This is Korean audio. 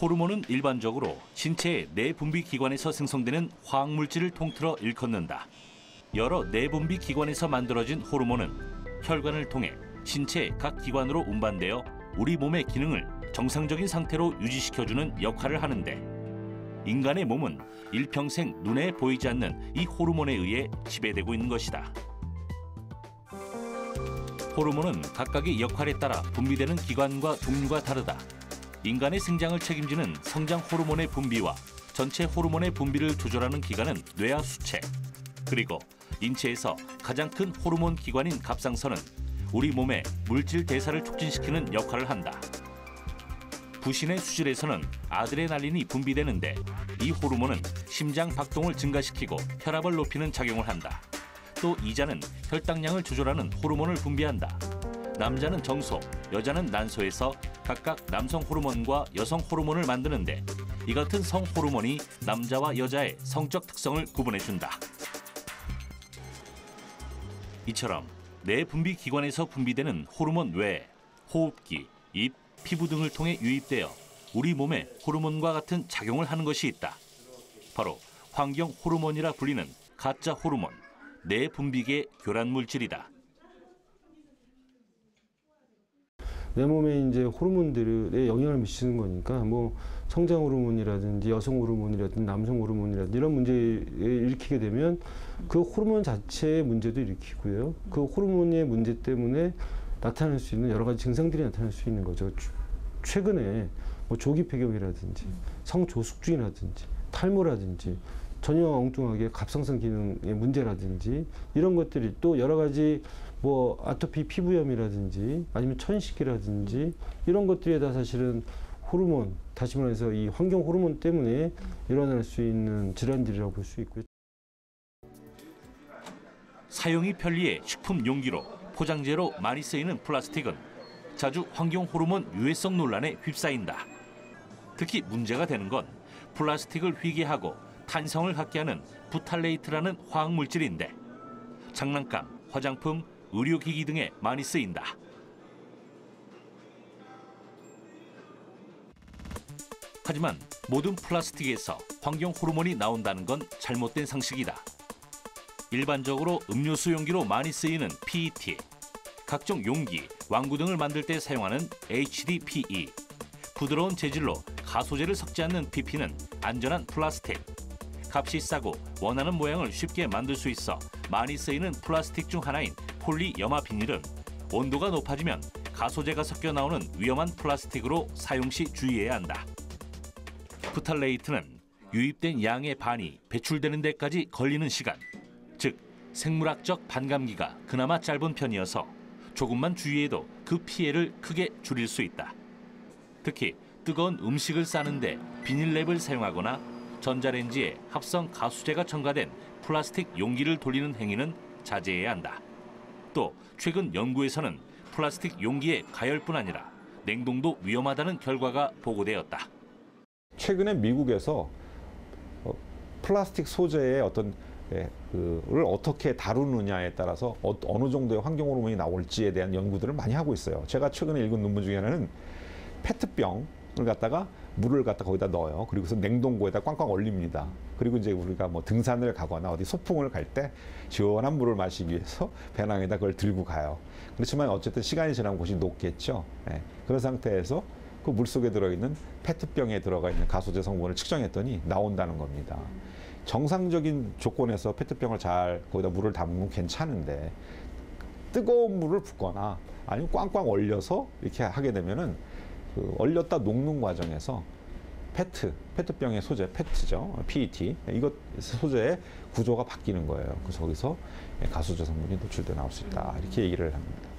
호르몬은 일반적으로 신체의 내분비 기관에서 생성되는 화학물질을 통틀어 일컫는다. 여러 내분비 기관에서 만들어진 호르몬은 혈관을 통해 신체의 각 기관으로 운반되어 우리 몸의 기능을 정상적인 상태로 유지시켜주는 역할을 하는데, 인간의 몸은 일평생 눈에 보이지 않는 이 호르몬에 의해 지배되고 있는 것이다. 호르몬은 각각의 역할에 따라 분비되는 기관과 종류가 다르다. 인간의 생장을 책임지는 성장 호르몬의 분비와 전체 호르몬의 분비를 조절하는 기관은 뇌하 수체, 그리고 인체에서 가장 큰 호르몬 기관인 갑상선은 우리 몸의 물질 대사를 촉진시키는 역할을 한다. 부신의 수질에서는 아드레날린이 분비되는데, 이 호르몬은 심장 박동을 증가시키고 혈압을 높이는 작용을 한다. 또 이자는 혈당량을 조절하는 호르몬을 분비한다. 남자는 정소, 여자는 난소에서 각각 남성 호르몬과 여성 호르몬을 만드는데, 이 같은 성 호르몬이 남자와 여자의 성적 특성을 구분해준다. 이처럼 내 분비 기관에서 분비되는 호르몬 외에 호흡기, 입, 피부 등을 통해 유입되어 우리 몸에 호르몬과 같은 작용을 하는 것이 있다. 바로 환경 호르몬이라 불리는 가짜 호르몬, 내 분비계 교란 물질이다. 내 몸에 이제 호르몬들에 영향을 미치는 거니까 뭐 성장 호르몬이라든지 여성 호르몬이라든지 남성 호르몬이라든지 이런 문제를 일으키게 되면 그 호르몬 자체의 문제도 일으키고요. 그 호르몬의 문제 때문에 나타날 수 있는 여러 가지 증상들이 나타날 수 있는 거죠. 최근에 뭐 조기 폐경이라든지 성조숙증이라든지 탈모라든지 전혀 엉뚱하게 갑상선 기능의 문제라든지 이런 것들이 또 여러 가지 뭐 아토피 피부염이라든지 아니면 천식이라든지 이런 것들이 다 사실은 호르몬, 다시 말해서 이 환경 호르몬 때문에 일어날 수 있는 질환들이라고 볼 수 있고요. 사용이 편리해 식품 용기로 포장재로 많이 쓰이는 플라스틱은 자주 환경 호르몬 유해성 논란에 휩싸인다. 특히 문제가 되는 건 플라스틱을 휘게 하고 탄성을 갖게 하는 부탈레이트라는 화학물질인데, 장난감, 화장품, 의료기기 등에 많이 쓰인다. 하지만 모든 플라스틱에서 환경 호르몬이 나온다는 건 잘못된 상식이다. 일반적으로 음료수 용기로 많이 쓰이는 PET, 각종 용기, 왕구 등을 만들 때 사용하는 HDPE, 부드러운 재질로 가소제를 섞지 않는 PP는 안전한 플라스틱, 값이 싸고 원하는 모양을 쉽게 만들 수 있어 많이 쓰이는 플라스틱 중 하나인 폴리염화 비닐은 온도가 높아지면 가소제가 섞여 나오는 위험한 플라스틱으로 사용 시 주의해야 한다. 프탈레이트는 유입된 양의 반이 배출되는 데까지 걸리는 시간, 즉 생물학적 반감기가 그나마 짧은 편이어서 조금만 주의해도 그 피해를 크게 줄일 수 있다. 특히 뜨거운 음식을 싸는데 비닐랩을 사용하거나 전자레인지에 합성 가수제가 첨가된 플라스틱 용기를 돌리는 행위는 자제해야 한다. 또 최근 연구에서는 플라스틱 용기의 가열뿐 아니라 냉동도 위험하다는 결과가 보고되었다. 최근에 미국에서 플라스틱 소재의 어떤 를 어떻게 다루느냐에 따라서 어느 정도의 환경 호르몬이 나올지에 대한 연구들을 많이 하고 있어요. 제가 최근에 읽은 논문 중에 하나는 페트병을 갖다가 물을 갖다 거기다 넣어요. 그리고서 냉동고에다 꽝꽝 얼립니다. 그리고 이제 우리가 뭐 등산을 가거나 어디 소풍을 갈 때 시원한 물을 마시기 위해서 배낭에다 그걸 들고 가요. 그렇지만 어쨌든 시간이 지나면 곳이 녹겠죠. 네. 그런 상태에서 그 물속에 들어있는 페트병에 들어가 있는 가소제 성분을 측정했더니 나온다는 겁니다. 정상적인 조건에서 페트병을 잘 거기다 물을 담으면 괜찮은데 뜨거운 물을 붓거나 아니면 꽝꽝 얼려서 이렇게 하게 되면은 그 얼렸다 녹는 과정에서 페트병의 소재, 페트죠, PET, 이것 소재의 구조가 바뀌는 거예요. 그래서 거기서 가소제 성분이 노출돼 나올 수 있다, 이렇게 얘기를 합니다.